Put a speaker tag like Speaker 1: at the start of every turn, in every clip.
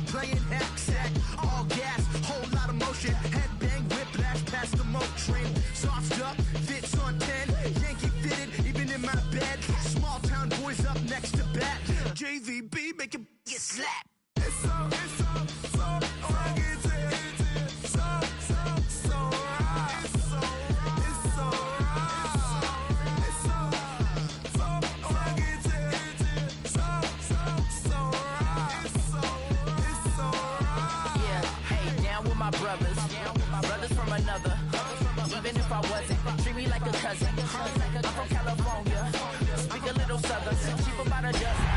Speaker 1: playing hack, all gas, whole lot of motion, headbang, whiplash, past the moat train, sauced up, fits on 10, Yankee fitted, even in my bed, small town boys up next to bat, JVB, make it get slapped. It's so right. Brothers from another. Even if I wasn't, treat me like a cousin. I'm from California. Speak a little southern. Cheap about a dozen.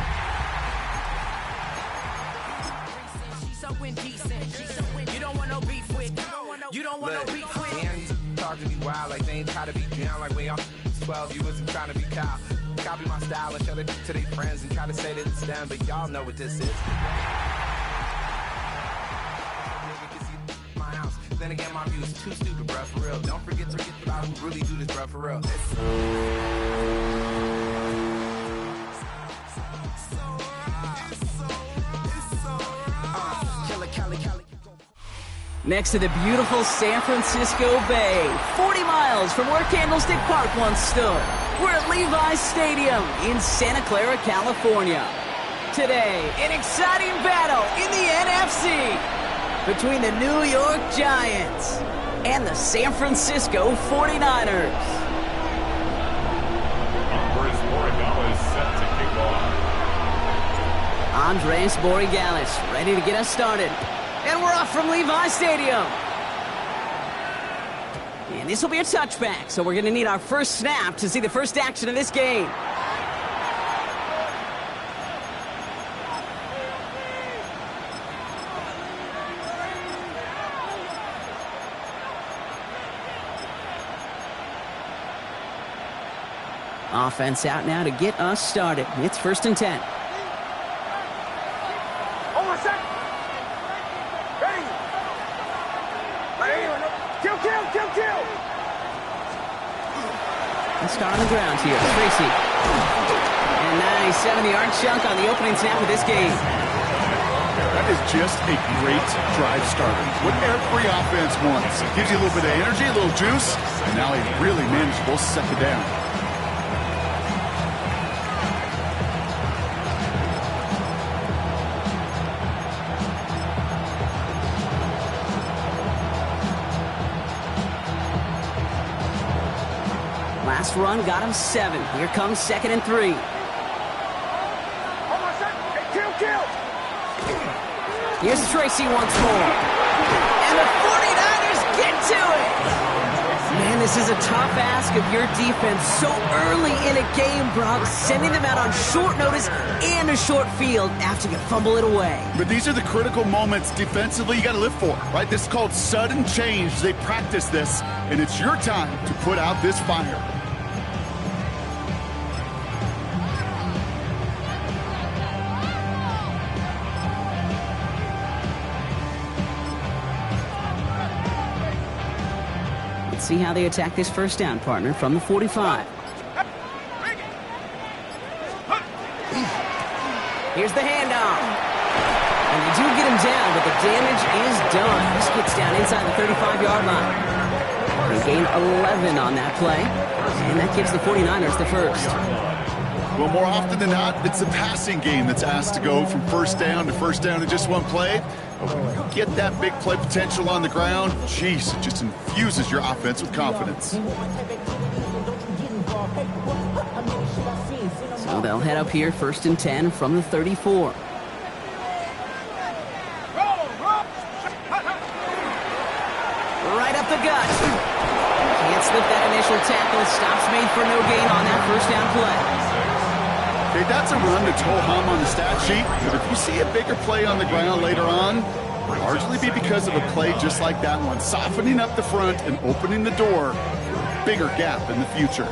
Speaker 1: She's so indecent. You don't want no beef with. You don't want no beef with.
Speaker 2: Man, talk to me wild like they ain't try to be down like when y'all 12. You wasn't trying to be cow. Copy my style and show it to their friends and try to say that it's them, but y'all know what this is. Then again, my view is too stupid, bruh, for real. Don't forget about who really do this, bruh, for real.
Speaker 3: Next to the beautiful San Francisco Bay, 40 miles from where Candlestick Park once stood, we're at Levi's Stadium in Santa Clara, California. Today, an exciting battle in the NFC. Between the New York Giants and the San Francisco 49ers.
Speaker 4: Andres Borregales set to kick off.
Speaker 3: Andres Borregales ready to get us started. And we're off from Levi's Stadium. And this will be a touchback, so we're going to need our first snap to see the first action of this game. Offense out now to get us started. It's 1st and 10. Let's start on the ground here. Tracy. And nice 70-yard chunk on the opening snap of this game.
Speaker 5: That is just a great drive starter. What every offense wants. Gives you a little bit of energy, a little juice, and now a really manageable second down.
Speaker 3: Last run got him 7. Here comes 2nd and 3. Here's Tracy once more. And the 49ers get to it! Man, this is a tough ask of your defense so early in a game, Brock, sending them out on short notice and a short field after you fumble it away.
Speaker 5: But these are the critical moments defensively you got to live for, right? This is called sudden change. They practice this, and it's your time to put out this fire.
Speaker 3: See how they attack this first down, partner, from the 45. Here's the handoff. And they do get him down, but the damage is done. This gets down inside the 35-yard line. They gain 11 on that play, and that gives the 49ers the first.
Speaker 5: Well, more often than not, it's the passing game that's asked to go from first down in just one play. But when you get that big play potential on the ground, geez, it just infuses your offense with confidence.
Speaker 3: So they'll head up here, 1st and 10 from the 34. Right up the gut. Can't slip that initial tackle. Stops made for no gain on that first down play.
Speaker 5: Okay, that's a run to ho-hum on the stat sheet, but if you see a bigger play on the ground later on, largely be because of a play just like that one, softening up the front and opening the door for a bigger gap in the future.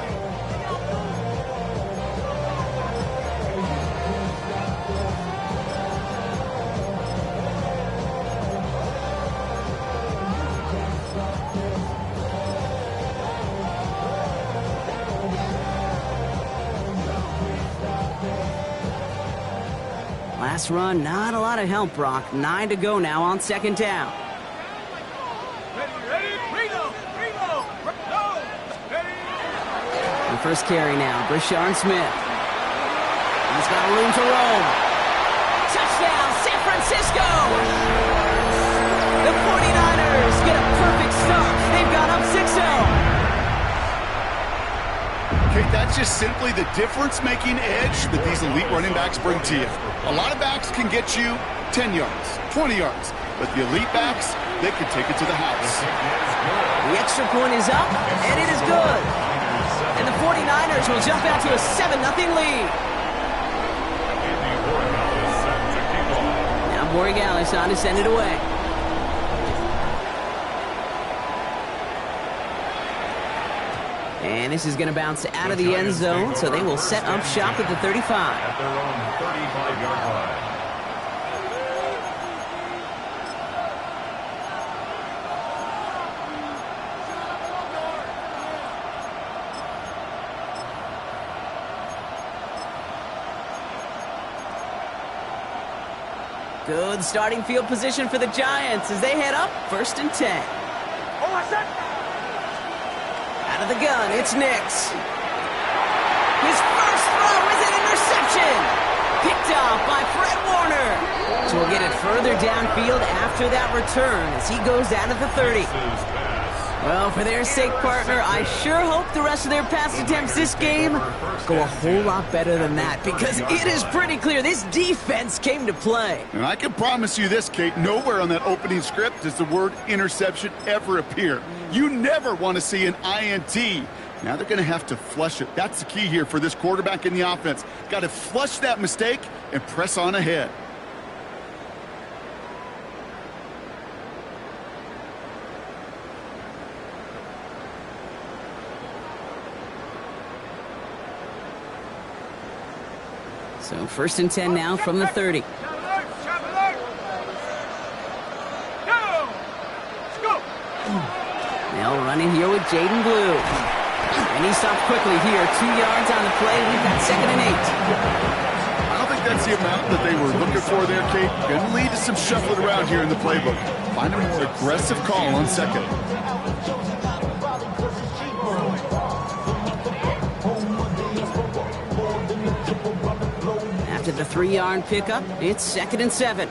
Speaker 3: last run, not a lot of help, Brock. 9 to go now on second down. The first carry now, Brashard Smith. He's got room to roam. Touchdown, San Francisco! The 49ers get a perfect start. They've got up 6-0.
Speaker 5: Okay, that's just simply the difference-making edge that these elite running backs bring to you. A lot of backs can get you 10 yards, 20 yards, but the elite backs, they can take it to the house.
Speaker 3: The extra point is up, and it is good. And the 49ers will jump out to a 7-0 lead. Now Borregales on to send it away. And this is going to bounce out of the end zone, so they will set up shop at the 35.
Speaker 4: At their own 35-yard line.
Speaker 3: Good starting field position for the Giants as they head up 1st and 10. Out of the gun, it's Nix. His first throw is an interception. Picked off by Fred Warner. So we'll get it further downfield after that return as he goes out of the 30. Well, for their sake, partner, I sure hope the rest of their pass attempts this game go a whole lot better than that, because it is pretty clear this defense came to play.
Speaker 5: And I can promise you this, Kate, nowhere on that opening script does the word interception ever appear. You never want to see an INT. Now they're going to have to flush it. That's the key here for this quarterback in the offense. Got to flush that mistake and press on ahead.
Speaker 3: So 1st and 10 now from the 30. They'll run in here with Jaden Blue. And he stopped quickly here. 2 yards on the play. We've got 2nd and 8.
Speaker 5: I don't think that's the amount that they were looking for there, Kate. Going to lead to some shuffling around here in the playbook. Find a more aggressive call on 2nd.
Speaker 3: After the 3-yard pickup, it's 2nd and 7.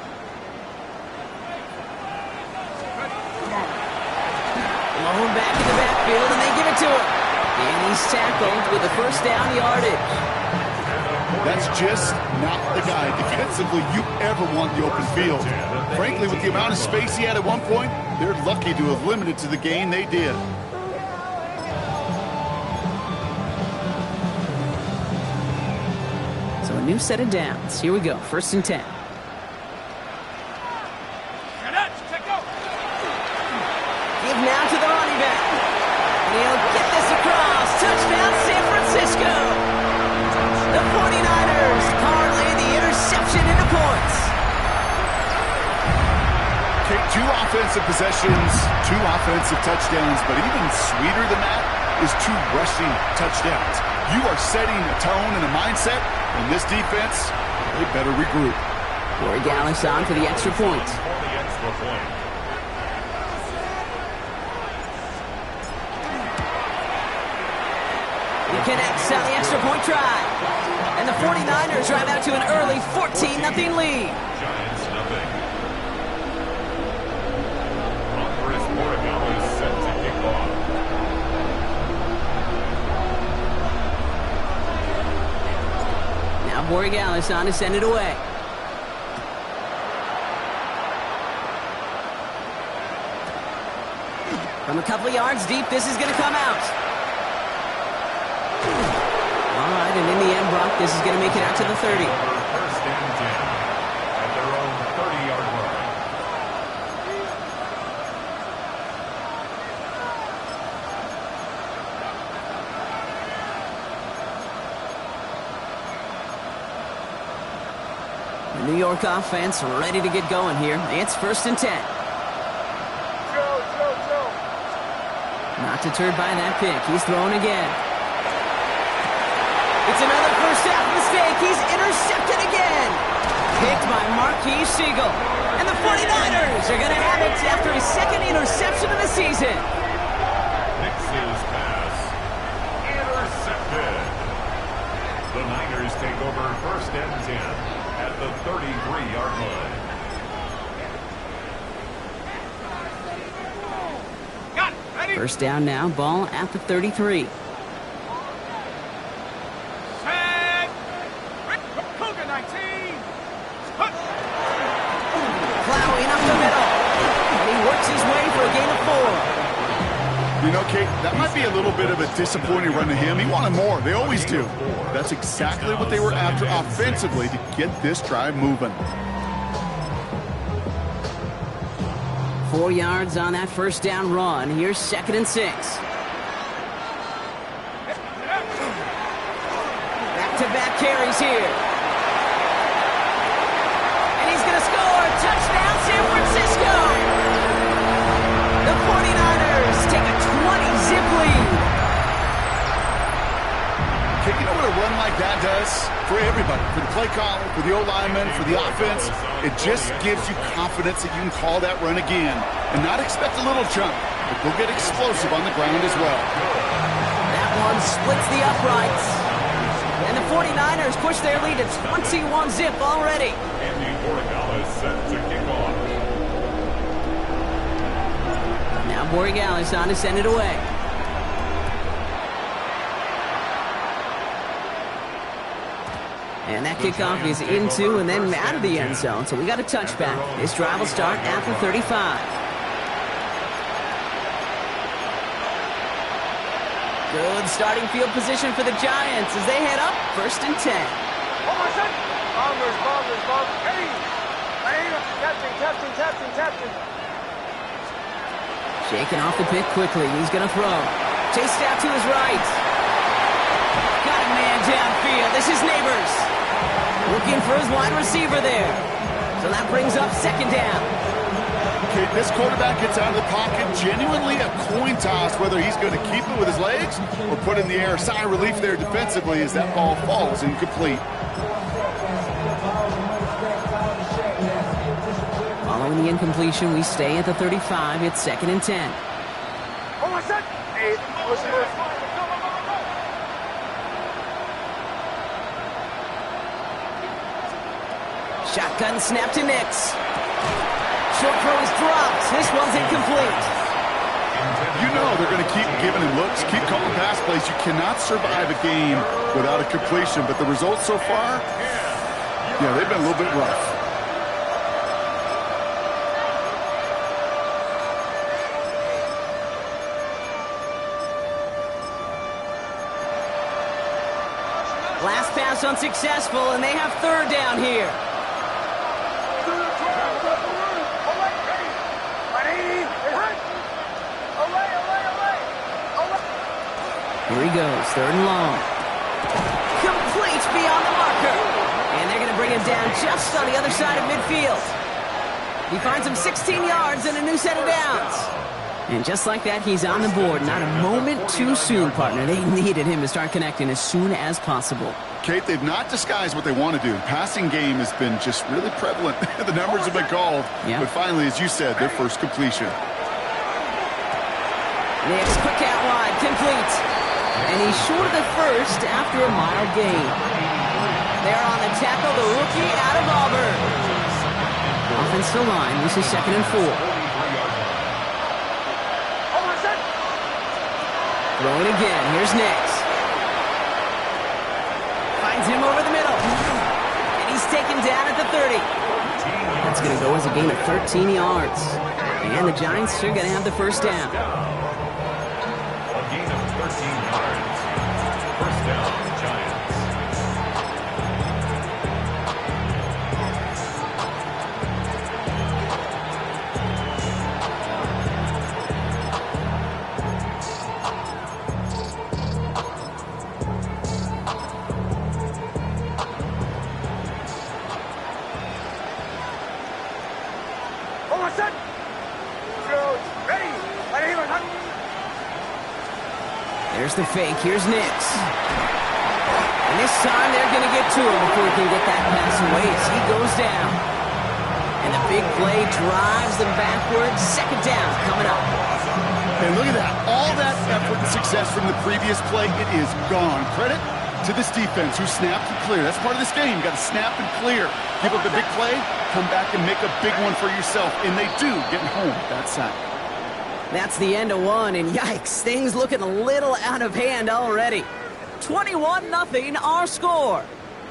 Speaker 3: Blown back in the backfield, and they give it to him. And he's tackled with the first down yardage.
Speaker 5: That's just not the guy defensively you ever want in the open field. Frankly, with the amount of space he had at one point, they're lucky to have limited to the gain they did.
Speaker 3: So a new set of downs. Here we go, 1st and 10. Give now to the running back. And he'll get this across. Touchdown, San Francisco. The 49ers parlay the interception into points.
Speaker 5: Okay, 2 offensive possessions, 2 offensive touchdowns, but even sweeter than that is 2 rushing touchdowns. You are setting a tone and a mindset, and this defense, they better regroup.
Speaker 3: Borregales on for the extra point. He connects on the extra point try. And the 49ers drive out to an early 14-0 lead.
Speaker 4: Giants nothing. Borregales set to kick off.
Speaker 3: Now Borregales on to send it away. From a couple of yards deep, this is going to come out. All right, and in the end, Brock, this is going to make it out to the 30.
Speaker 4: 1st and 10 at their own 30-yard line.
Speaker 3: The New York offense ready to get going here. It's 1st and 10. Not deterred by that pick. He's throwing again. It's another first half mistake. He's intercepted again. picked by Marquise Siegel. And the 49ers are going to have it after his second interception of the season.
Speaker 4: Nix's pass intercepted. The Niners take over 1st and 10 at the 33-yard line.
Speaker 3: First down now, ball at the 33. Plowing up the middle. And he works his way for a gain of 4.
Speaker 5: You know, Kate, that might be a little bit of a disappointing run to him. He wanted more. They always do. That's exactly what they were after offensively to get this drive moving.
Speaker 3: 4 yards on that first down run. Here's 2nd and 6. Back-to-back carries here. And he's going to score. Touchdown, San Francisco. The 49ers take a 20-zip lead.
Speaker 5: Okay, you know what a run like that does for everybody? For the play caller, for the O-lineman, for the offense. It just gives you confidence that you can call that run again and not expect a little chunk, but go get explosive on the ground as well.
Speaker 3: That one splits the uprights. And the 49ers push their lead to 21-zip already.
Speaker 4: Andy Borregales set to kick off.
Speaker 3: Now Borregales on to send it away. And that kickoff is into and then out of the end zone. So we got a touchback. This drive will start at the 35. Good starting field position for the Giants as they head up 1st and 10. Shaking off the pick quickly. He's going to throw. Chased out to his right. Got a man downfield. This is Neighbors. Looking for his wide receiver there. So that brings up 2nd down.
Speaker 5: Okay, this quarterback gets out of the pocket. Genuinely a coin toss whether he's going to keep it with his legs or put it in the air. Sigh of relief there defensively as that ball falls incomplete.
Speaker 3: Following the incompletion, we stay at the 35. It's 2nd and 10. Shotgun snap to Nix. Short throw is dropped. This one's incomplete.
Speaker 5: You know they're going to keep giving him looks, keep calling pass plays. You cannot survive a game without a completion, but the results so far, yeah, they've been a little bit rough.
Speaker 3: Last pass unsuccessful, and they have 3rd down here. Here he goes, 3rd and long. Complete beyond the marker. And they're going to bring him down just on the other side of midfield. He finds him 16 yards and a new set of downs. And just like that, he's on the board. Not a moment too soon, partner. They needed him to start connecting as soon as possible.
Speaker 5: Kate, they've not disguised what they want to do. Passing game has been just really prevalent. The numbers have been called.
Speaker 3: Yeah.
Speaker 5: But finally, as you said, their first completion.
Speaker 3: Nix, quick out wide, complete. And he's short of the first after a mild gain. They're on the tackle, the rookie out of Auburn. Offensive line, this is 2nd and 4. Throwing again, here's Nix. Finds him over the middle. And he's taken down at the 30. That's going to go as a gain of 13 yards. And the Giants are going to have the 1st down.
Speaker 4: A gain of 13 yards. 1st down, Giants.
Speaker 3: There's the fake. Here's Nix. And And this time they're going to get to him before he can get that pass away as he goes down. And the big play drives them backwards. Second down coming up.
Speaker 5: And look at that. All that effort and success from the previous play, it is gone. Credit to this defense who snapped and cleared. That's part of this game. You got to snap and clear. Give up a big play, come back and make a big one for yourself. And they do, getting home with that sack.
Speaker 3: That's the end of one, and yikes, things looking a little out of hand already. 21-0 our score.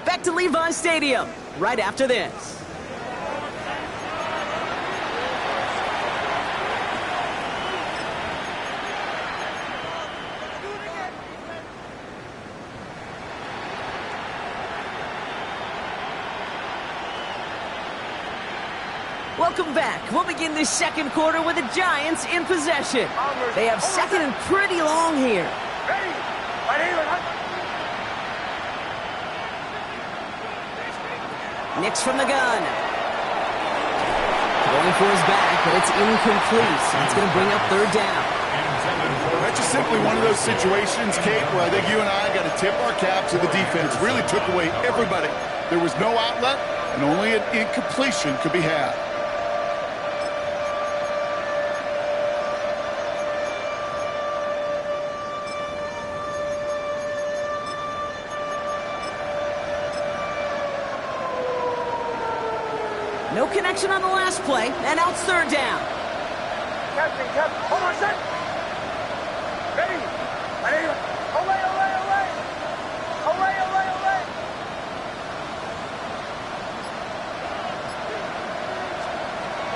Speaker 3: Back to Levi's Stadium right after this. Welcome back. We'll begin this second quarter with the Giants in possession. They have second and pretty long here. Nix from the gun. Going for his back, but it's incomplete. So it's going to bring up third down.
Speaker 5: That's just simply one of those situations, Kate, where I think you and I got to tip our cap to the defense. Really took away everybody. There was no outlet, and only an incompletion could be had.
Speaker 3: No connection on the last play, and now it's third down.
Speaker 6: Captain, hold on a sec. Ready? Olay, olay, olay. Olay, olay, olay.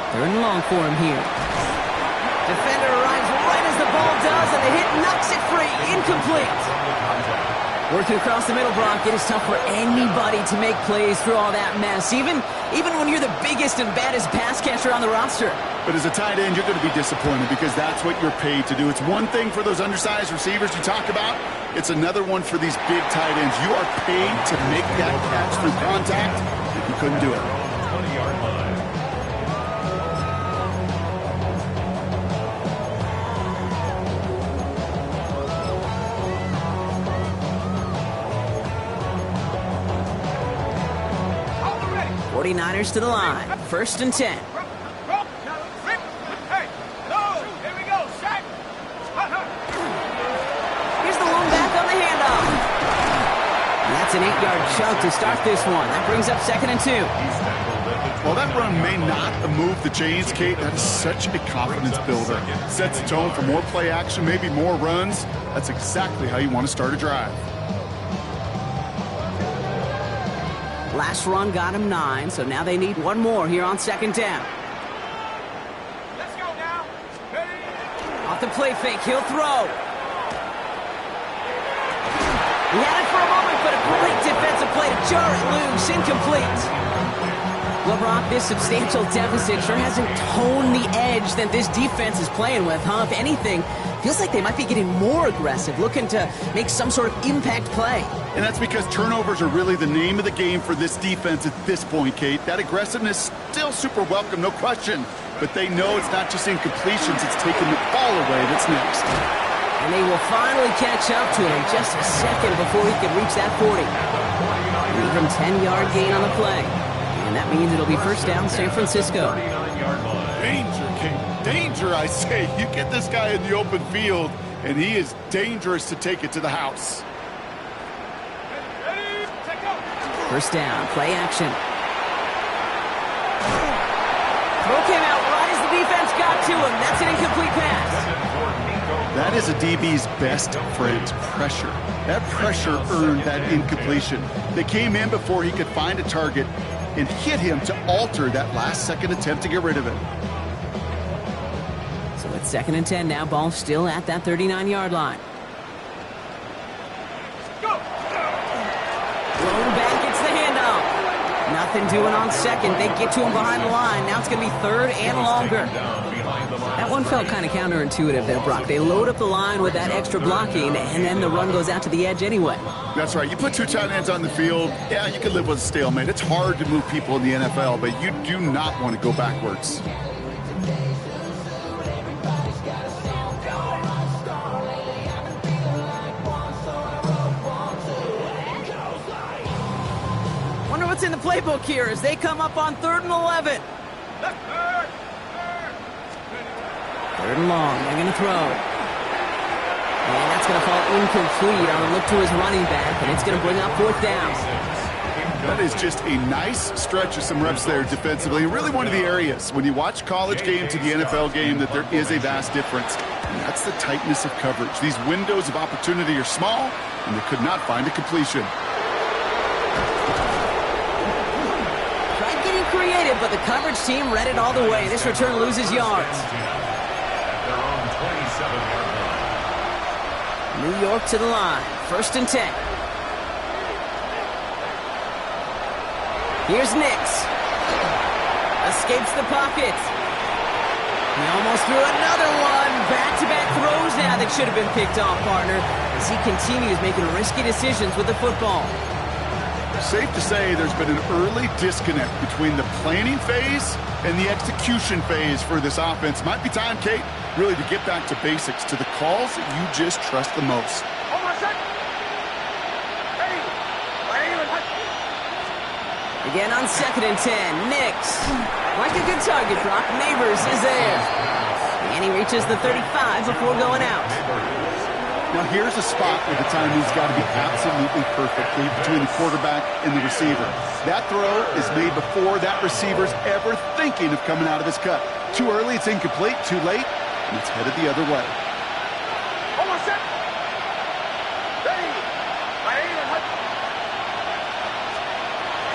Speaker 3: Third and long for him here. Defender arrives right as the ball does, and the hit knocks it free. Incomplete. Working across the middle, Brock, it is tough for anybody to make plays through all that mess, even when you're the biggest and baddest pass catcher on the roster.
Speaker 5: But as a tight end, you're going to be disappointed because that's what you're paid to do. It's one thing for those undersized receivers you talk about. It's another one for these big tight ends. You are paid to make that catch through contact, and you couldn't do it.
Speaker 4: 20-yard line.
Speaker 3: 49ers to the line. First and 10.
Speaker 6: Hey, no, here we go, sack.
Speaker 3: Here's the lone back on the handoff. And that's an 8-yard chunk to start this one. That brings up second and 2.
Speaker 5: While that run may not have moved the chains, Kate, that is such a confidence builder. Sets the tone for more play action, maybe more runs. That's exactly how you want to start a drive.
Speaker 3: Last run got him 9, so now they need one more here on second down.
Speaker 6: Let's go now. Ready?
Speaker 3: Off the play fake, he'll throw. He had it for a moment, but a great defensive play to jar it loose. Incomplete. Well, Brock, this substantial deficit sure hasn't toned the edge that this defense is playing with, huh? If anything, feels like they might be getting more aggressive, looking to make some sort of impact play.
Speaker 5: And that's because turnovers are really the name of the game for this defense at this point, Kate. That aggressiveness still super welcome, no question. But they know it's not just incompletions, it's taking the ball away that's next.
Speaker 3: And they will finally catch up to him just a second before he can reach that 40. Even 10-yard gain on the play. And that means it'll be first down San Francisco.
Speaker 5: Danger, Kate. Danger, I say. You get this guy in the open field, and he is dangerous to take it to the house.
Speaker 6: Ready? Take up.
Speaker 3: First down, play action. Throw came out right as the defense got to him. That's an incomplete pass.
Speaker 5: That is a DB's best friend, pressure. That pressure earned that incompletion. They came in before he could find a target and hit him to alter that last-second attempt to get rid of it.
Speaker 3: So it's second and 10 now. Ball still at that 39-yard line.
Speaker 6: Go.
Speaker 3: Thrown back, it's the handoff. Nothing doing on second. They get to him behind the line. Now it's going to be third and longer. That one felt kind of counterintuitive there, Brock. They load up the line with that extra blocking, and then the run goes out to the edge anyway.
Speaker 5: That's right. You put two tight ends on the field, yeah, you can live with a stalemate. It's hard to move people in the NFL, but you do not want to go backwards.
Speaker 3: what's in the playbook here as they come up on 3rd and 11. 3rd and long. They're going to throw. And that's going to fall incomplete on a look to his running back, and it's going to bring up 4th down.
Speaker 5: That is just a nice stretch of some reps there defensively. Really one of the areas when you watch college game to the NFL game that there is a vast difference. And that's the tightness of coverage. These windows of opportunity are small, and they could not find a completion.
Speaker 3: Tried getting creative, but the coverage team read it all the way. This return loses yards.
Speaker 4: At their own 27-yard line.
Speaker 3: New York to the line. 1st and 10. Here's Nix. Escapes the pocket. He almost threw another one. Back-to-back throws now that should have been picked off, partner, as he continues making risky decisions with the football.
Speaker 5: Safe to say there's been an early disconnect between the planning phase and the execution phase for this offense. Might be time, Kate, really to get back to basics, to the calls that you just trust the most.
Speaker 3: Again on 2nd and 10, Nix. Like a good target, Brock. Neighbors is there. And he reaches the 35 before going out.
Speaker 5: Now here's a spot where the timing's got to be absolutely perfect between the quarterback and the receiver. That throw is made before that receiver's ever thinking of coming out of his cut. Too early, it's incomplete. Too late, and it's headed the other way.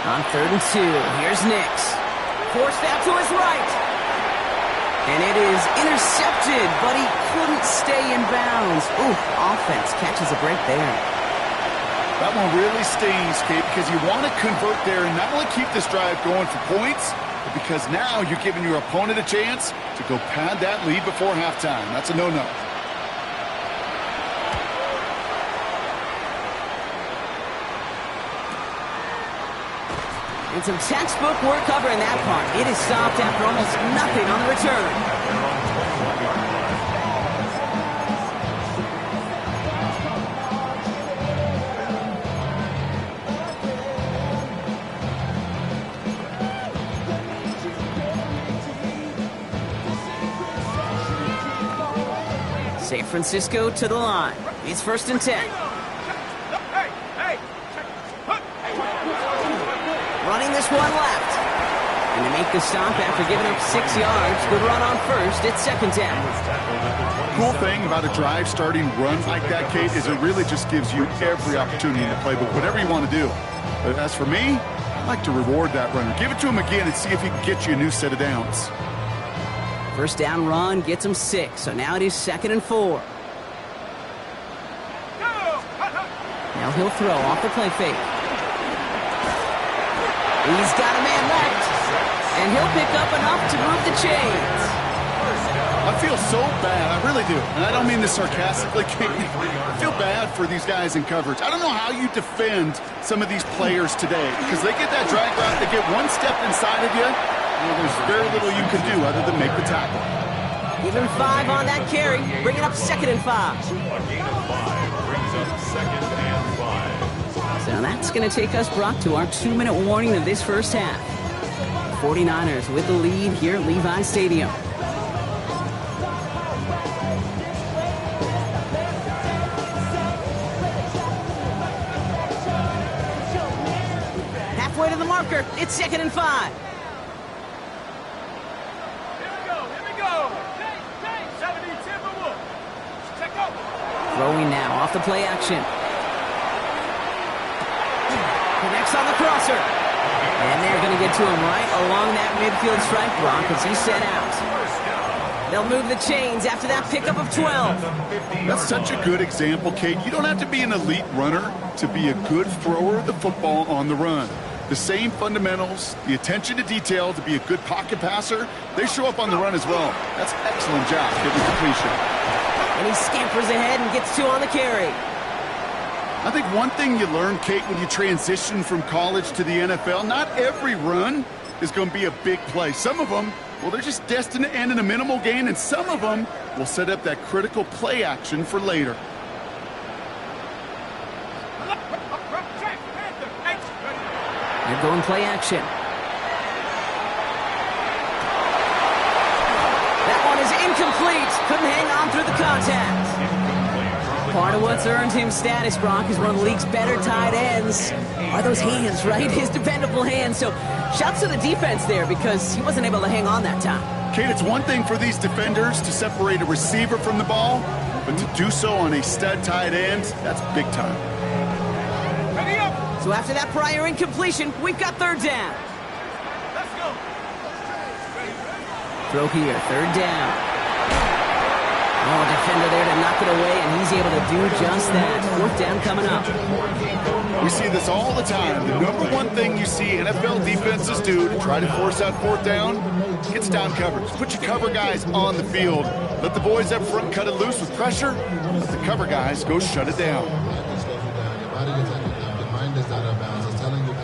Speaker 3: On 3rd and 2, here's Nix. Forced out to his right. And it is intercepted, but he couldn't stay in bounds. Ooh, offense catches a break there.
Speaker 5: That one really stings, Kate, because you want to convert there and not only keep this drive going for points, but because now you're giving your opponent a chance to go pad that lead before halftime. That's a no-no.
Speaker 3: And some textbook work covering that part. It is stopped after almost nothing on the return. San Francisco to the line. It's 1st and 10. Running this one left. And they make the stop after giving up 6 yards. Good run on 1st. It's 2nd down.
Speaker 5: Cool thing about a drive starting run like that, Kate, is it really just gives you every opportunity in the playbook, whatever you want to do. But as for me, I like to reward that runner. Give it to him again and see if he can get you a new set of downs.
Speaker 3: 1st down run gets him 6. So now it is 2nd and 4. Now he'll throw off the play fake. He's got a man left, and he'll pick up enough to move the chains.
Speaker 5: I feel so bad, I really do. And I don't mean this sarcastically, Kate. I feel bad for these guys in coverage. I don't know how you defend some of these players today, because they get that drag route, they get one step inside of you, and there's very little you can do other than make the tackle.
Speaker 3: Give him 5 on that carry, bringing up 2nd and 5.
Speaker 4: A gain of 5 brings up 2nd and 5.
Speaker 3: So that's going to take us, Brock, to our 2-minute warning of this first half. 49ers with the lead here at Levi Stadium. Halfway to the marker. It's 2nd and 5.
Speaker 6: Here we go. 70 Timberwolves. Check out.
Speaker 3: Throwing now off the play action. Connects on the crosser. And they're going to get to him right along that midfield stripe, Brock, as he's sent out. They'll move the chains after that pickup of 12.
Speaker 5: That's such a good example, Kate. You don't have to be an elite runner to be a good thrower of the football on the run. The same fundamentals, the attention to detail to be a good pocket passer, they show up on the run as well. That's an excellent job getting completion.
Speaker 3: And he scampers ahead and gets 2 on the carry.
Speaker 5: I think one thing you learn, Kate, when you transition from college to the NFL, not every run is going to be a big play. Some of them, well, they're just destined to end in a minimal gain, and some of them will set up that critical play action for later.
Speaker 3: They're going play action. That one is incomplete. Couldn't hang on through the contact. Part of what's earned him status, Brock, is one of the league's better tight ends. Are those hands, right? His dependable hands. So shouts to the defense there because he wasn't able to hang on that time.
Speaker 5: Kate, it's one thing for these defenders to separate a receiver from the ball, but to do so on a stud tight end, that's big time.
Speaker 6: Ready up.
Speaker 3: So after that prior incompletion, we've got third down.
Speaker 6: Let's go.
Speaker 3: Throw here, third down. Oh, a defender there to knock it away, and he's able to do just that. Fourth down coming up.
Speaker 5: We see this all the time. The number one thing you see NFL defenses do to try to force out fourth down, it's down coverage. Put your cover guys on the field. Let the boys up front cut it loose with pressure. Let the cover guys go shut it down.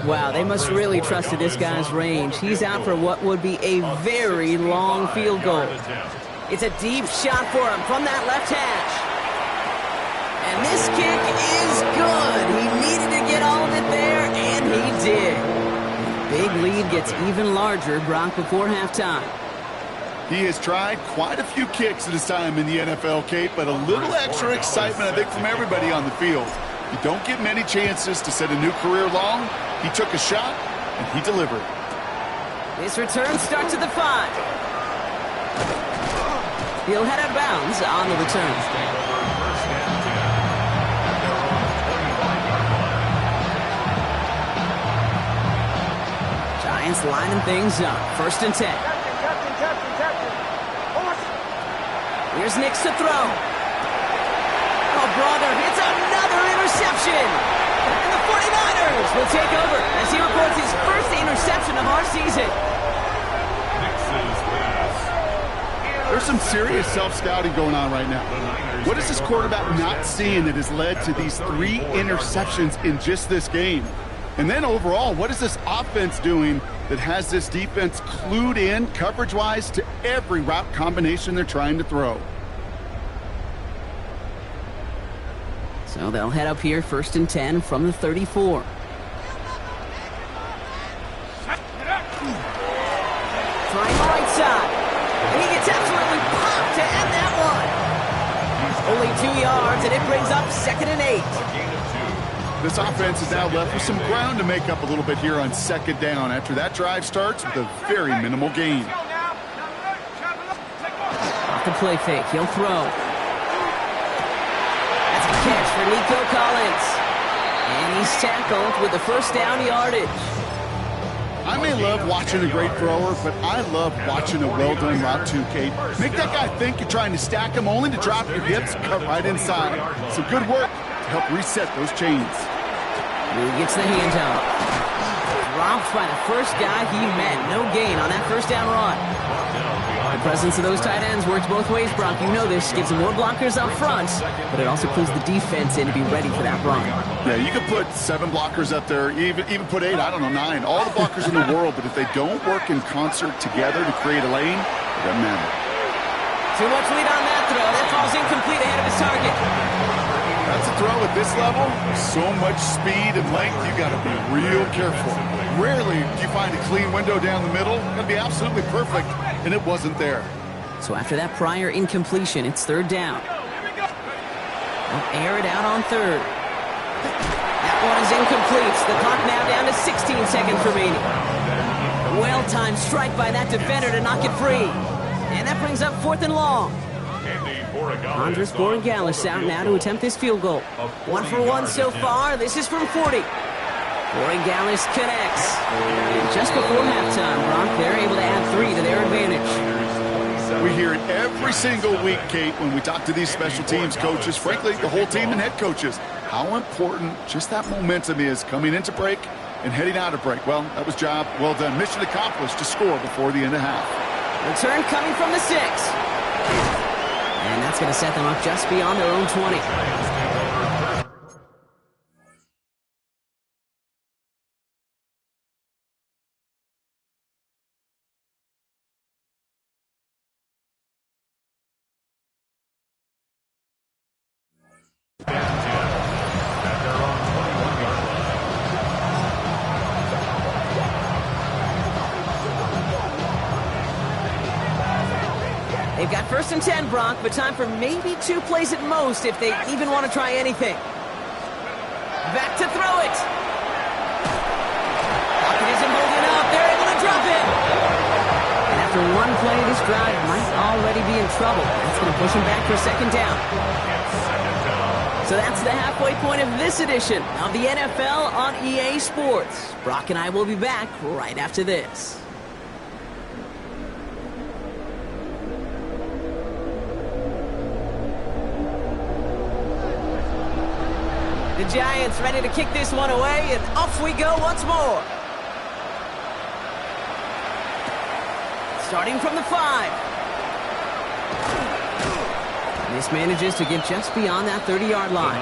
Speaker 3: Wow, they must really trust this guy's range. He's out for what would be a very long field goal. It's a deep shot for him from that left hash. And this kick is good. He needed to get all of it there, and he did. Big lead gets even larger, Brock, before halftime.
Speaker 5: He has tried quite a few kicks at his time in the NFL, Kate, but a little extra excitement, I think, from everybody on the field. You don't get many chances to set a new career long. He took a shot, and he delivered.
Speaker 3: This return starts at the 5. He'll head out of bounds on the return. Giants lining things up. First and 10. Here's Nix to throw. Oh, brother, it's another interception. And the 49ers will take over as he records his first interception of our season.
Speaker 5: There's some serious self-scouting going on right now. What is this quarterback not seeing that has led to these 3 interceptions in just this game? And then overall, what is this offense doing that has this defense clued in coverage-wise to every route combination they're trying to throw?
Speaker 3: So they'll head up here, first and 10 from the 34. Trying the right side. And he gets absolutely popped to end that one. Only 2 yards, and it brings up second and 8.
Speaker 5: This offense is now left with some ground to make up a little bit here on second down after that drive starts with a very minimal gain.
Speaker 3: Off the play fake, he'll throw. That's a catch for Nico Collins. And he's tackled with the first down yardage.
Speaker 5: I may love watching a great thrower, but I love watching a well-done route too, Kate. Make that guy think you're trying to stack him only to drop your hips, cut right inside. Some good work to help reset those chains.
Speaker 3: He gets the handoff. Dropped by the first guy he met. No gain on that first down run. The presence of those tight ends works both ways, Brock. You know this. Gives them more blockers up front, but it also pulls the defense in to be ready for that run.
Speaker 5: Yeah, you could put 7 blockers up there, even put 8, I don't know, 9. All the blockers in the world, but if they don't work in concert together to create a lane, it doesn't matter.
Speaker 3: Too much lead on that throw. That falls incomplete ahead of his target.
Speaker 5: That's a throw at this level. So much speed and length, you got to be real careful. Rarely do you find a clean window down the middle. It's going to be absolutely perfect, and it wasn't there.
Speaker 3: So after that prior incompletion, it's third down. They'll air it out on third. That one is incomplete. The clock now down to 16 seconds remaining. Well-timed strike by that defender to knock it free. And that brings up fourth and long. Andres Borregales out now to attempt this field goal. 1 for 1 so far. This is from 40. Borregales connects. And just before halftime, Brock, they're able to add 3 to their advantage.
Speaker 5: We hear it every single week, Kate, when we talk to these special teams coaches, frankly, the whole team and head coaches, how important just that momentum is coming into break and heading out of break. Well, that was job well done. Mission accomplished to score before the end of half.
Speaker 3: Return coming from the 6. And that's going to set them up just beyond their own 20. They've got 1st and 10, Brock, but time for maybe 2 plays at most if they even want to try anything. Back to throw it. Pocket isn't holding up. They're able to drop it. And after 1 play, this drive might already be in trouble. That's going to push him back for a 2nd down. So that's the halfway point of this edition of the NFL on EA Sports. Brock and I will be back right after this. The Giants ready to kick this one away, and off we go once more. Starting from the 5. This manages to get just beyond that 30-yard line.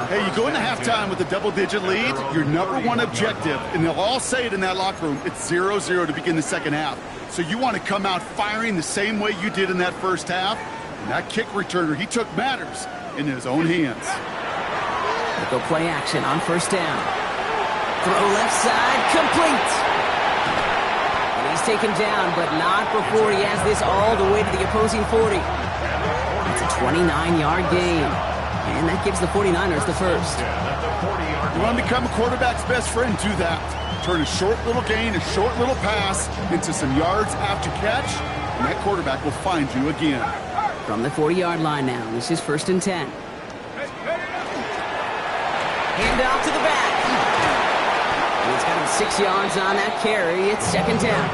Speaker 5: Hey, you go into halftime with a double-digit lead, your number 1 objective, and they'll all say it in that locker room, it's 0-0 to begin the 2nd half. So you want to come out firing the same way you did in that 1st half. And that kick returner, he took matters in his own hands.
Speaker 3: They'll go play action on 1st down. Throw left side, complete. And he's taken down, but not before he has this all the way to the opposing 40. It's a 29-yard gain. And that gives the 49ers the 1st.
Speaker 5: You want to become a quarterback's best friend, do that. Turn a short little gain, a short little pass into some yards after catch, and that quarterback will find you again.
Speaker 3: From the 40-yard line now, this is 1st and 10. Hand off to the back. And he's got him 6 yards on that carry. It's 2nd down.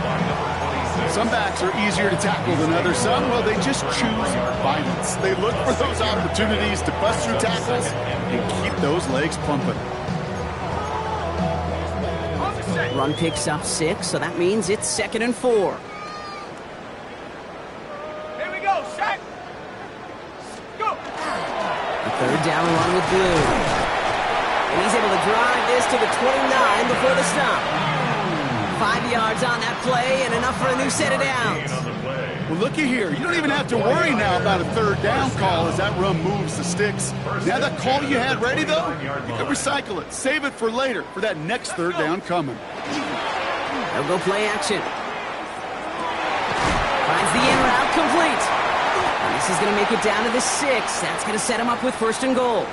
Speaker 5: Some backs are easier to tackle than others. Some, well, they just choose violence. They look for those opportunities to bust through tackles and keep those legs pumping.
Speaker 3: Run picks up 6, so that means it's 2nd and 4.
Speaker 6: Here we go, Shaq. Go.
Speaker 3: A 3rd down run with Blue. And he's able to drive this to the 29 before the stop. 5 yards on that play and enough for a new set of downs.
Speaker 5: Well, looky here. You don't even have to worry now about a 3rd down call as that run moves the sticks. Now that call you had ready, though, you can recycle it. Save it for later, for that next 3rd down coming.
Speaker 3: They'll go play action. Finds the in route complete. And this is going to make it down to the 6. That's going to set him up with 1st and goal.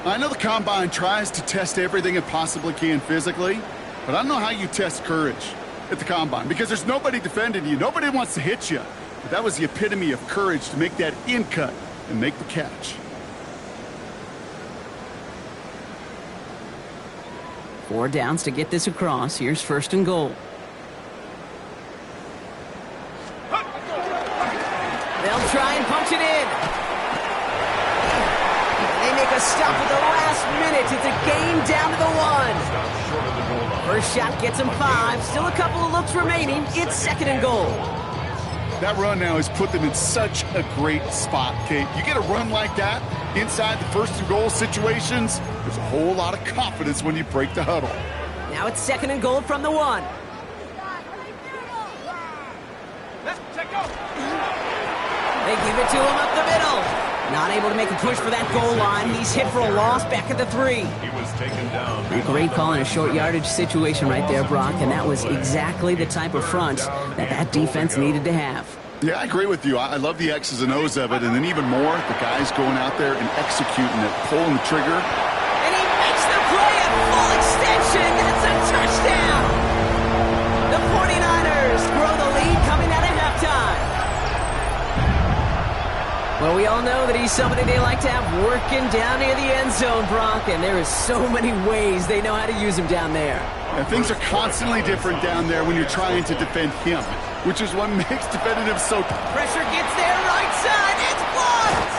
Speaker 5: I know the Combine tries to test everything it possibly can physically, but I don't know how you test courage at the Combine because there's nobody defending you. Nobody wants to hit you. But that was the epitome of courage to make that in cut and make the catch.
Speaker 3: 4 downs to get this across. Here's 1st and goal. They'll try and punch it in. They make a stop at the last minute. It's a gain down to the 1. First shot gets him 5. Still a couple of looks remaining. It's 2nd and goal.
Speaker 5: That run now has put them in such a great spot, Kate. You get a run like that inside the 1st and goal situations, there's a whole lot of confidence when you break the huddle.
Speaker 3: Now it's 2nd and goal from the 1.
Speaker 6: Let's check out.
Speaker 3: They give it to him up the middle. Not able to make a push for that goal line. He's hit for a loss back at the 3.
Speaker 4: He was taken down.
Speaker 3: A great call in a short yardage situation right there, Brock, and that was exactly the type of front that defense needed to have.
Speaker 5: Yeah, I agree with you. I love the X's and O's of it, and then even more, the guys going out there and executing it, pulling the trigger.
Speaker 3: And he makes the play at full extension. That's a touchdown. The 49ers grow the lead coming out of halftime. Well, we all know that he's somebody they like to have working down near the end zone, Brock, and there is so many ways they know how to use him down there.
Speaker 5: And things are constantly different down there when you're trying to defend him, which is what makes defending him so tough.
Speaker 3: Pressure gets there, right side, it's blocked!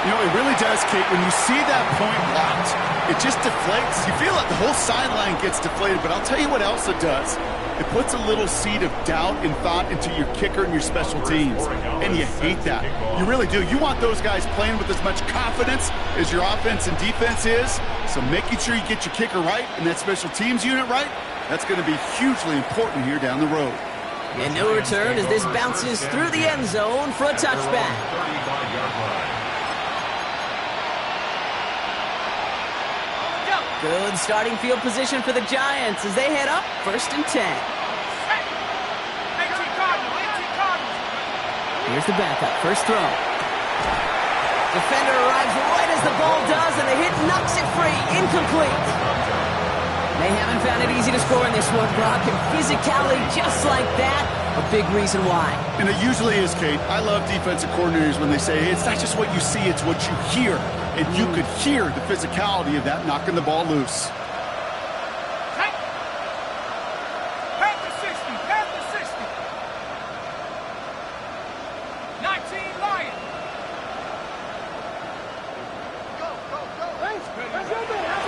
Speaker 5: You know, it really does, Kate. When you see that point blocked, it just deflates. You feel like the whole sideline gets deflated, but I'll tell you what else it does. It puts a little seed of doubt and thought into your kicker and your special teams, and you hate that. You really do. You want those guys playing with as much confidence as your offense and defense is, so making sure you get your kicker right and that special teams unit right, that's going to be hugely important here down the road.
Speaker 3: And no return as this bounces through the end zone for a touchback. Good starting field position for the Giants as they head up 1st and 10. Here's the backup. First throw. Defender arrives right as the ball does, and the hit knocks it free. Incomplete. They haven't found it easy to score in this one, Brock, and physicality just like that, a big reason why.
Speaker 5: And it usually is, Kate. I love defensive coordinators when they say, it's not just what you see, it's what you hear. And you could hear the physicality of that knocking the ball loose.
Speaker 6: Pass the 60. 19 Lions.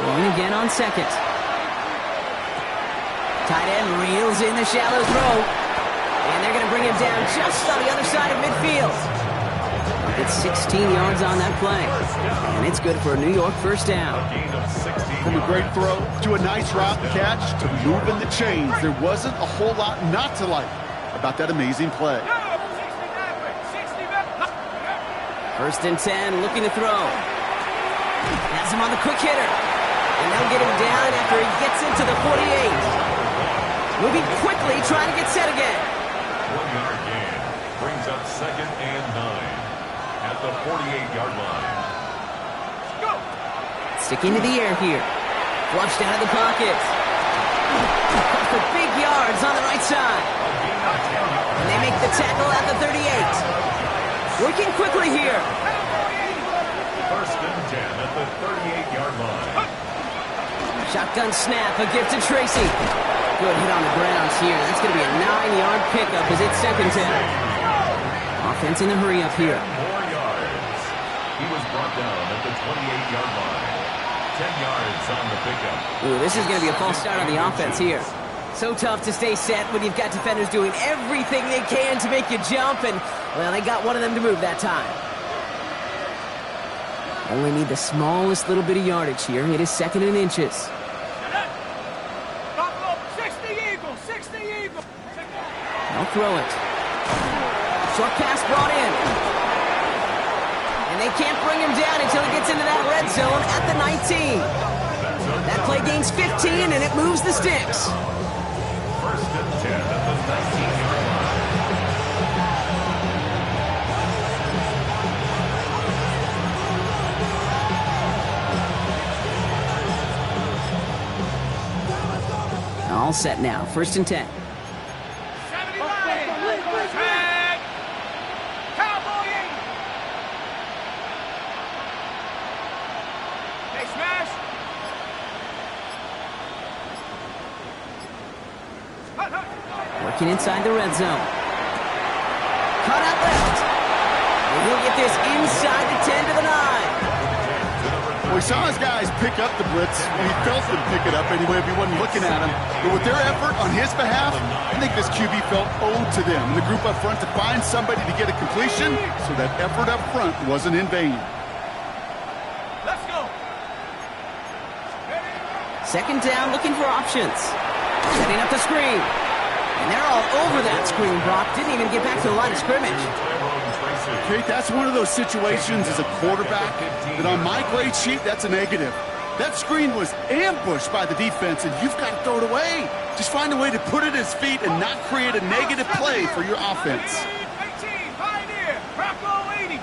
Speaker 3: Throwing again on second. Tight end reels in the shallow throw. And they're going to bring him down just on the other side of midfield. It's 16 yards on that play. And it's good for a New York first down.
Speaker 5: From a great throw to a nice route catch to moving the chains, there wasn't a whole lot not to like about that amazing play.
Speaker 3: First and 10, looking to throw. Has him on the quick hitter. And they'll get him down after he gets into the 48. Moving quickly, trying to get set again.
Speaker 4: 1 yard gain brings up 2nd and 9 at the 48-yard line.
Speaker 6: Go!
Speaker 3: Sticking to the air here. Flushed out of the pocket. For big yards on the right side. And they make the tackle at the 38. Working quickly here.
Speaker 4: First and 10 at the 38-yard line.
Speaker 3: Shotgun snap, a gift to Tracy. Good hit on the ground here. That's going to be a 9-yard pickup as it's 2nd down. Offense in the hurry up here.
Speaker 4: 4 yards. He was brought down at the 28-yard line. 10 yards on the pickup.
Speaker 3: Ooh, this is going to be a false start on the offense here. So tough to stay set when you've got defenders doing everything they can to make you jump, and, well, they got one of them to move that time. Only need the smallest little bit of yardage here. It is 2nd and inches.
Speaker 6: 60 Eagle.
Speaker 3: They'll throw it. Short pass brought in. And they can't bring him down until he gets into that red zone at the 19. That play gains 15, and it moves the sticks.
Speaker 4: First and 10 at the 19-yard line.
Speaker 3: All set now. 1st and 10.
Speaker 6: 70 Lions. Tag. Cowboy 80. They smash.
Speaker 3: Working inside the red zone. Cut out left. And he'll get this inside the 10 to the 9.
Speaker 5: We saw his guys pick up the blitz. We felt them pick it up anyway if he wasn't looking at him. But with their effort on his behalf, I think this QB felt owed to them and the group up front to find somebody to get a completion, so that effort up front wasn't in vain.
Speaker 6: Let's go.
Speaker 3: 2nd down, looking for options. Setting up the screen. And they're all over that screen, Brock. Didn't even get back to the line of scrimmage.
Speaker 5: Kate, that's one of those situations as a quarterback that on my grade sheet, that's a negative. That screen was ambushed by the defense, and you've got to throw it away. Just find a way to put it at his feet and not create a negative play for your offense.
Speaker 6: 18, Pioneer, Brocco 80.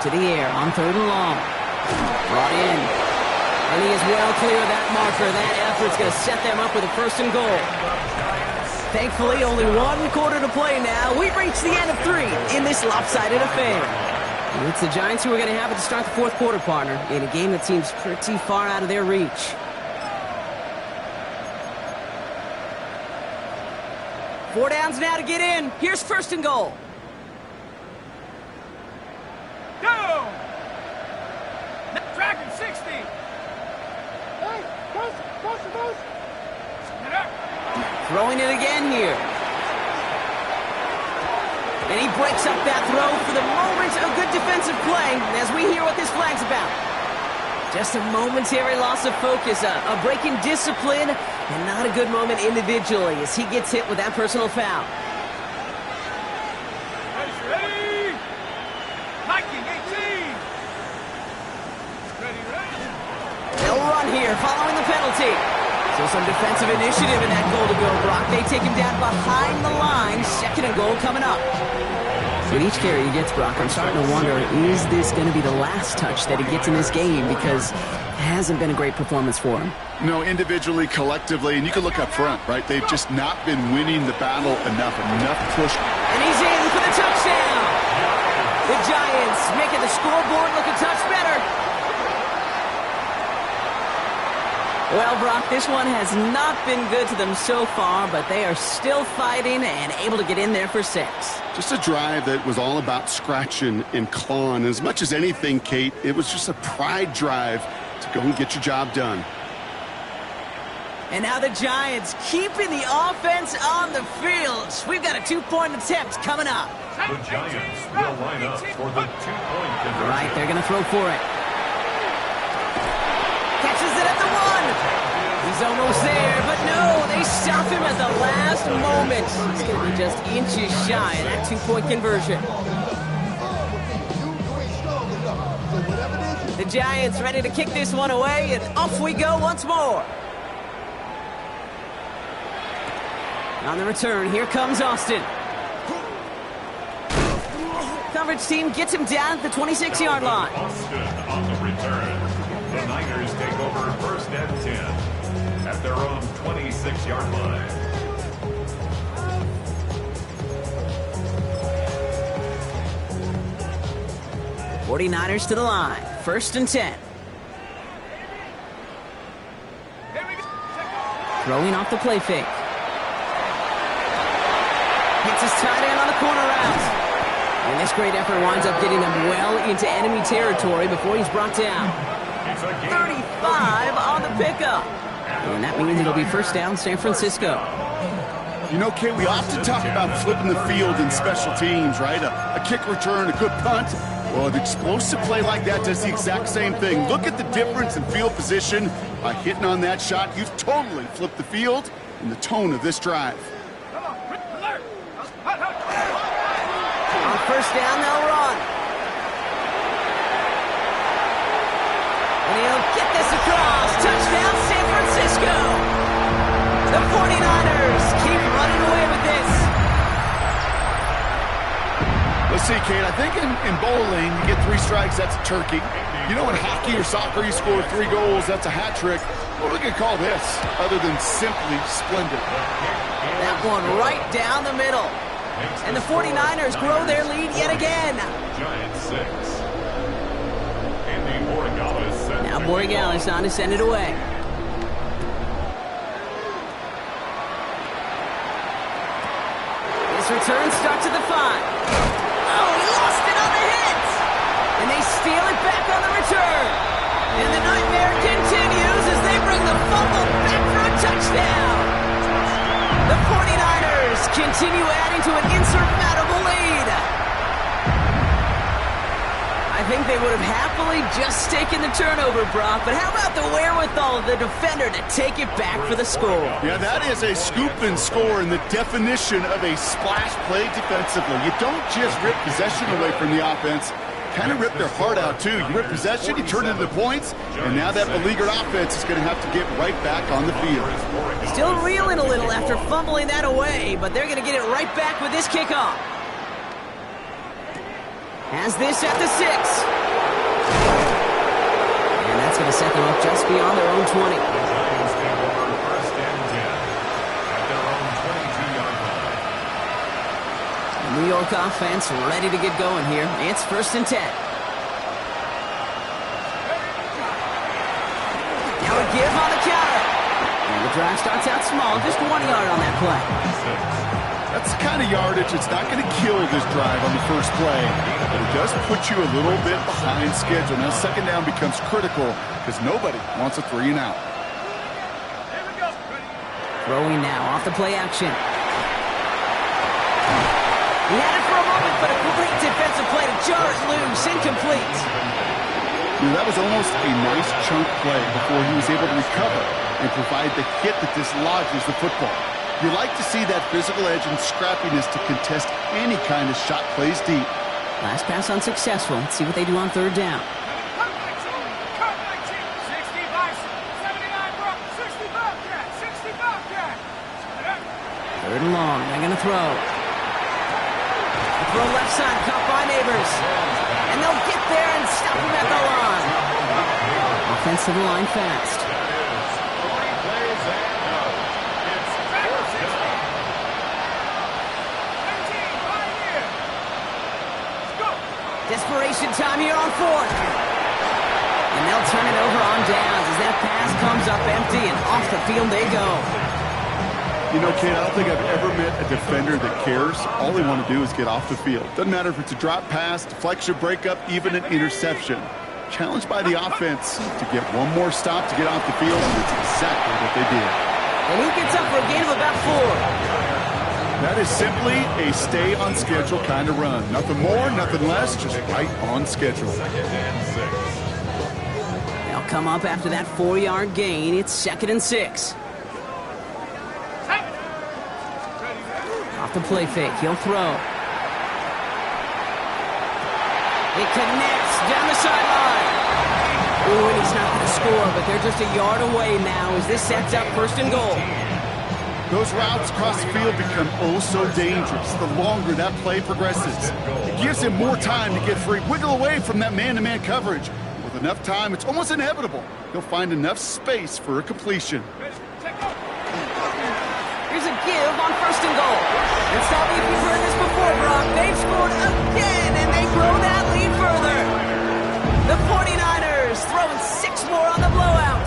Speaker 3: To the air on 3rd and long. Brought in. And he is well clear of that marker. That effort's going to set them up with a 1st and goal. Thankfully, only 1 quarter to play now. We've reached the end of 3 in this lopsided affair. And it's the Giants who are going to have it to start the 4th quarter, partner, in a game that seems pretty far out of their reach. 4 downs now to get in. Here's 1st and goal.
Speaker 6: Go! Dragon 60. Hey, close.
Speaker 3: Throwing it again here. And he breaks up that throw for the moment. A good defensive play as we hear what this flag's about. Just a momentary loss of focus, a break in discipline, and not a good moment individually as he gets hit with that personal foul.
Speaker 6: Ready? Viking 18. Ready.
Speaker 3: They'll run here following the penalty. So Still some defensive initiative in that goal to go, Brock. They take him down behind the line. Second and goal coming up. With each carry he gets, Brock, I'm starting to wonder, is this going to be the last touch that he gets in this game? Because it hasn't been a great performance for him.
Speaker 5: No, individually, collectively, and you can look up front, right? They've just not been winning the battle enough push.
Speaker 3: And he's in for the touchdown. The Giants making the scoreboard look a touch better. Well, Brock, this one has not been good to them so far, but they are still fighting and able to get in there for 6.
Speaker 5: Just a drive that was all about scratching and clawing. As much as anything, Kate, it was just a pride drive to go and get your job done.
Speaker 3: And now the Giants keeping the offense on the field. We've got a 2-point attempt coming up.
Speaker 4: The Giants will line up for the 2-point conversion.
Speaker 3: Right, they're going to throw for it. Catches it at the 1. He's almost there, but no, they stop him at the last moment. He's going to be just inches shy of that 2-point conversion. The Giants ready to kick this one away, and off we go once more. On the return, here comes Austin. Coverage team gets him down at the 26-yard line.
Speaker 4: Austin on the return. The Niners take over first and 10 at their own 26-yard line.
Speaker 3: '49ers to the line. First and 10. Throwing off the play fake. Hits his tight end on the corner route. And this great effort winds up getting them well into enemy territory before he's brought down. 35 on the pickup. And that means it'll be first down, San Francisco.
Speaker 5: You know, Kate, we often talk about flipping the field in special teams, right? A kick return, a good punt. Well, an explosive play like that does the exact same thing. Look at the difference in field position. By hitting on that shot, you've totally flipped the field and the tone of this drive.
Speaker 3: On first down, they'll run. And he'll get this across. Touchdown, San Francisco. The 49ers keep running away with this.
Speaker 5: Let's see, Kate, I think in bowling, you get 3 strikes, that's a turkey. You know, in hockey or soccer, you score 3 goals, that's a hat trick. What are we going to call this, other than simply splendid?
Speaker 3: That one right down the middle. And the 49ers grow their lead yet again.
Speaker 4: Giants 6. Andy Borregales set
Speaker 3: Now
Speaker 4: to
Speaker 3: Borregales on to send it away. This return starts at the 5. Oh, he lost it on the hit. And they steal it back on the return. And the nightmare continues as they bring the fumble back for a touchdown. The 49ers continue adding to an insurmountable lead. I think they would have happily just taken the turnover, Brock, but how about the wherewithal of the defender to take it back for the score?
Speaker 5: Yeah, that is a scoop and score in the definition of a splash play defensively. You don't just rip possession away from the offense, kind of rip their heart out too. You rip possession, you turn it into points, and now that beleaguered offense is going to have to get right back on the field.
Speaker 3: Still reeling a little after fumbling that away, but they're going to get it right back with this kickoff. Has this at the 6. And that's going to set them up just beyond their own 20.
Speaker 4: Giants take over first and 10 at their own 22-yard line.
Speaker 3: The New York offense ready to get going here. It's first and 10. Now a give on the counter. And the drive starts out small, just 1 yard on that play.
Speaker 5: That's the kind of yardage that's not going to kill this drive on the first play, but it does put you a little bit behind schedule. Now second down becomes critical because nobody wants a 3 and out.
Speaker 3: Throwing now off the play action. He had it for a moment, but a great defensive play to jar it loose, incomplete.
Speaker 5: You know, that was almost a nice chunk play before he was able to recover and provide the hit that dislodges the football. You like to see that physical edge and scrappiness to contest any kind of shot plays deep.
Speaker 3: Last pass unsuccessful. Let's see what they do on third down. Third and long. They're going to throw. The throw left side, caught by Neighbors. And they'll get there and stop him at the line. Offense to the line fast. Desperation time here on fourth. And they'll turn it over on downs as that pass comes up empty and off the field they go.
Speaker 5: You know, Kate, I don't think I've ever met a defender that cares. All they want to do is get off the field. Doesn't matter if it's a drop pass, deflection, breakup, even an interception. Challenged by the offense to get one more stop to get off the field, and it's exactly what they did.
Speaker 3: And he gets up for a gain of about 4.
Speaker 5: That is simply a stay on schedule kind of run. Nothing more, nothing less, just right on schedule.
Speaker 3: They'll come up after that 4-yard gain. It's 2nd and 6. Off the play fake, he'll throw. It connects down the sideline. Ooh, and he's not going to score, but they're just a yard away now as this sets up 1st and goal.
Speaker 5: Those routes across the field become oh so dangerous the longer that play progresses. It gives him more time to get free, wiggle away from that man-to-man coverage. With enough time, it's almost inevitable he'll find enough space for a completion.
Speaker 3: Here's a give on 1st and goal. And stop me if you've heard this before, Brock. They've scored again, and they grow that lead further. The 49ers throwing 6 more on the blowout.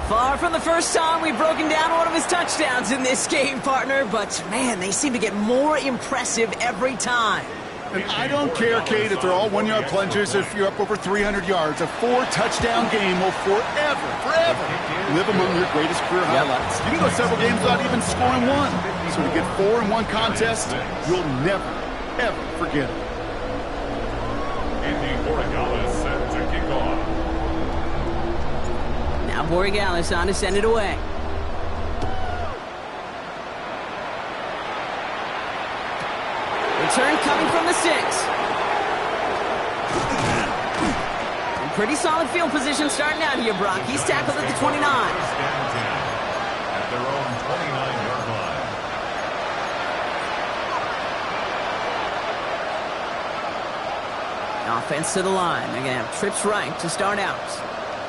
Speaker 3: Far from the first time we've broken down one of his touchdowns in this game, partner, but man, they seem to get more impressive every time.
Speaker 5: And I don't care, Kate, if they're all 1-yard plunges, if you're up over 300 yards. A 4-touchdown game will forever live among your greatest career highlights. You can go several games without even scoring one. So to get 4 in one contest, you'll never, ever forget it.
Speaker 4: Andy Borregales set to kick off.
Speaker 3: Now Borregales on to send it away. Return coming from the 6. And pretty solid field position starting out here, Brock. He's tackled at the 29.
Speaker 4: At their own 29-yard line.
Speaker 3: Offense to the line. They're going to have trips right to start out.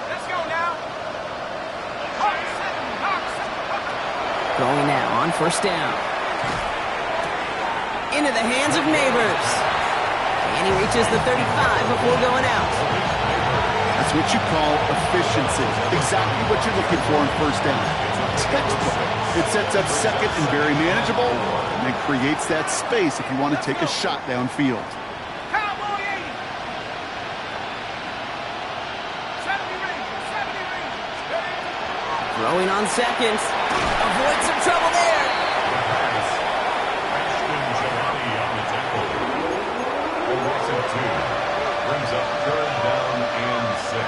Speaker 6: Let's go now.
Speaker 3: Going now on 1st down. Into the hands of Neighbors. And he reaches the 35 before going out.
Speaker 5: That's what you call efficiency. Exactly what you're looking for on 1st down. Textbook. It sets up 2nd and very manageable, and then creates that space if you want to take a shot downfield.
Speaker 6: Cowboy 80. 70 range.
Speaker 3: Throwing on 2nd. Avoid some trouble there.
Speaker 4: Brings up 3rd down and 6.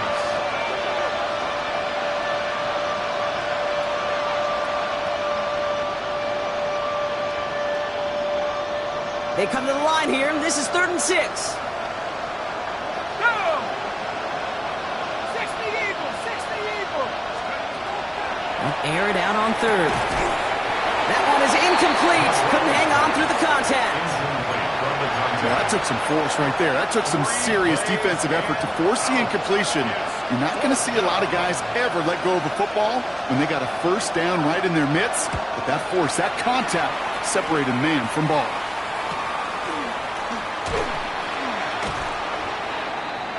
Speaker 3: They come to the line here, and this is 3rd and 6.
Speaker 6: Go! 60 Eagles, 60 Eagles.
Speaker 3: Air it out on 3rd. That one is incomplete. Couldn't hang on through the contact.
Speaker 5: Yeah, that took some force right there. That took some serious defensive effort to force the incompletion. You're not going to see a lot of guys ever let go of a football when they got a 1st down right in their midst. But that force, that contact, separated man from ball.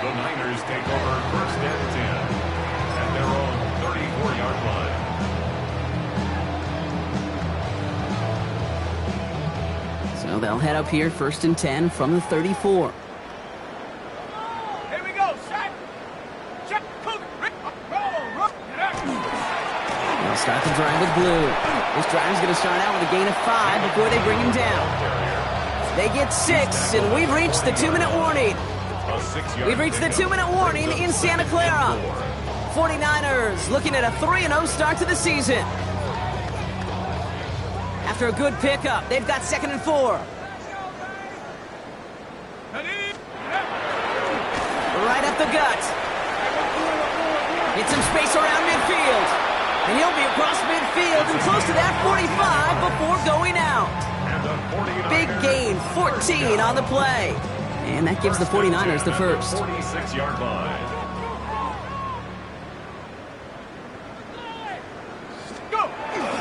Speaker 4: The Niners take over 1st and 10 at their own 34-yard line.
Speaker 3: So they'll head up here 1st and 10 from the 34.
Speaker 6: Here we go. Shot. Shot. Roll.
Speaker 3: They'll start the drive with blue. This drive's going to start out with a gain of 5 before they bring him down. They get 6, and we've reached the 2-minute warning. We've reached the 2-minute warning in Santa Clara. 49ers looking at a 3-0 start to the season. After a good pickup, they've got 2nd and 4. Right up the gut. Get some space around midfield. And he'll be across midfield and close to that 45 before going out. Big gain, 14 on the play. And that gives the 49ers the first.
Speaker 4: 46-yard line.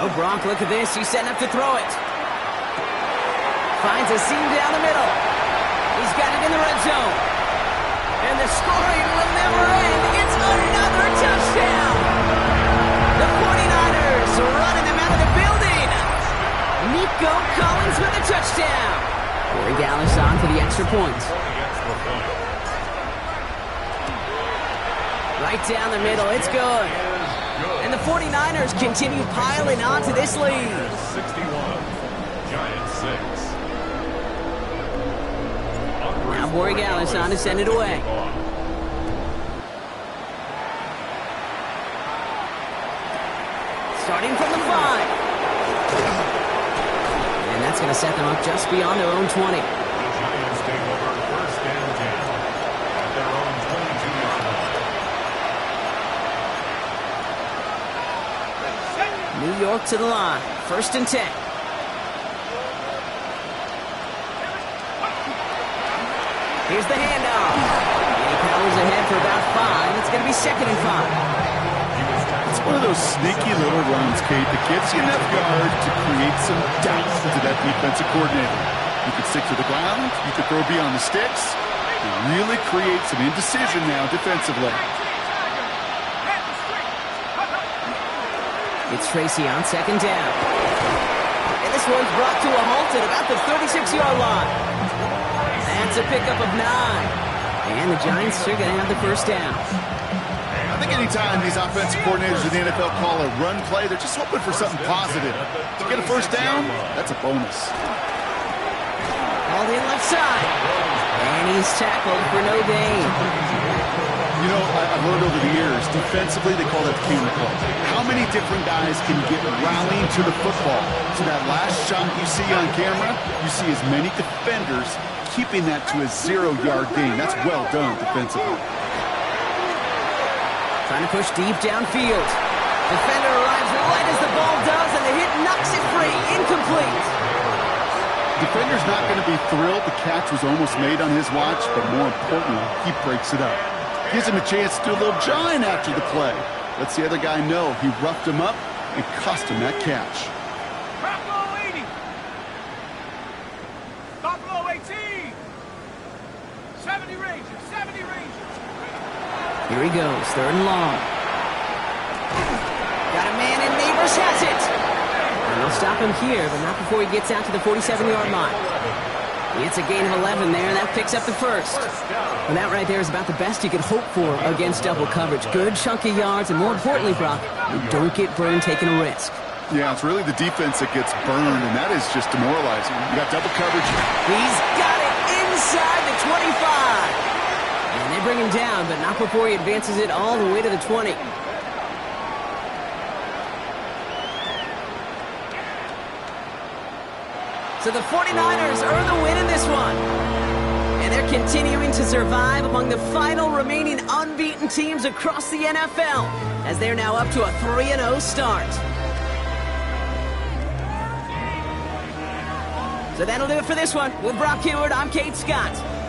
Speaker 3: Oh, Gronk, look at this. He's setting up to throw it. Finds a seam down the middle. He's got it in the red zone. And the scoring will never end. It's another touchdown. The 49ers running them out of the building. Nico Collins with a touchdown. Corey Gallis on for the extra point. Right down the middle. It's good. And the 49ers continue piling on to this lead.
Speaker 4: 61, Giants 6.
Speaker 3: Now Corey Gallis on to send it away. Starting from the 5. And that's going to set them up just beyond their own 20.
Speaker 4: The Giants take over first and 10 at their own 22-yard line.
Speaker 3: New York to the line. First and 10. Here's the handoff. And he powers ahead for about 5. It's going to be second and 5.
Speaker 5: It's one of those sneaky little runs, Kate, that gets you enough yard to create some doubt to that defensive coordinator. You could stick to the ground. You could throw beyond the sticks. It really creates some indecision now defensively.
Speaker 3: It's Tracy on second down. And this one's brought to a halt at about the 36-yard line. That's a pickup of 9. And the Giants are going to have the first down.
Speaker 5: I think anytime these offensive coordinators in the NFL call a run play, they're just hoping for something positive. To get a first down, that's a bonus.
Speaker 3: Called in left side. And he's tackled for no gain.
Speaker 5: You know, I've learned over the years, defensively, they call that the camera club. How many different guys can get rallying to the football? So that last shot you see on camera, you see as many defenders keeping that to a 0-yard gain. That's well done defensively.
Speaker 3: Trying to push deep downfield. Defender arrives right as the ball does, and the hit knocks it free. Incomplete.
Speaker 5: Defender's not going to be thrilled the catch was almost made on his watch, but more importantly, he breaks it up. Gives him a chance to do a little jawing after the play. Lets the other guy know he roughed him up and cost him that catch.
Speaker 6: Drop low 80. Stop low 18. 70 Rangers. 70 Rangers.
Speaker 3: Here he goes, third and long. Got a man, and Neighbors has it. And they'll stop him here, but not before he gets out to the 47-yard line. He gets a gain of 11 there, and that picks up the first. And that right there is about the best you could hope for against double coverage. Good chunky yards, and more importantly, Brock, you don't get burned taking a risk.
Speaker 5: Yeah, it's really the defense that gets burned, and that is just demoralizing. You got double coverage.
Speaker 3: He's got it inside the 25. And they bring him down, but not before he advances it all the way to the 20. So the 49ers earn the win in this one. And they're continuing to survive among the final remaining unbeaten teams across the NFL, as they're now up to a 3-0 start. So that'll do it for this one. With Brock Heward, I'm Kate Scott.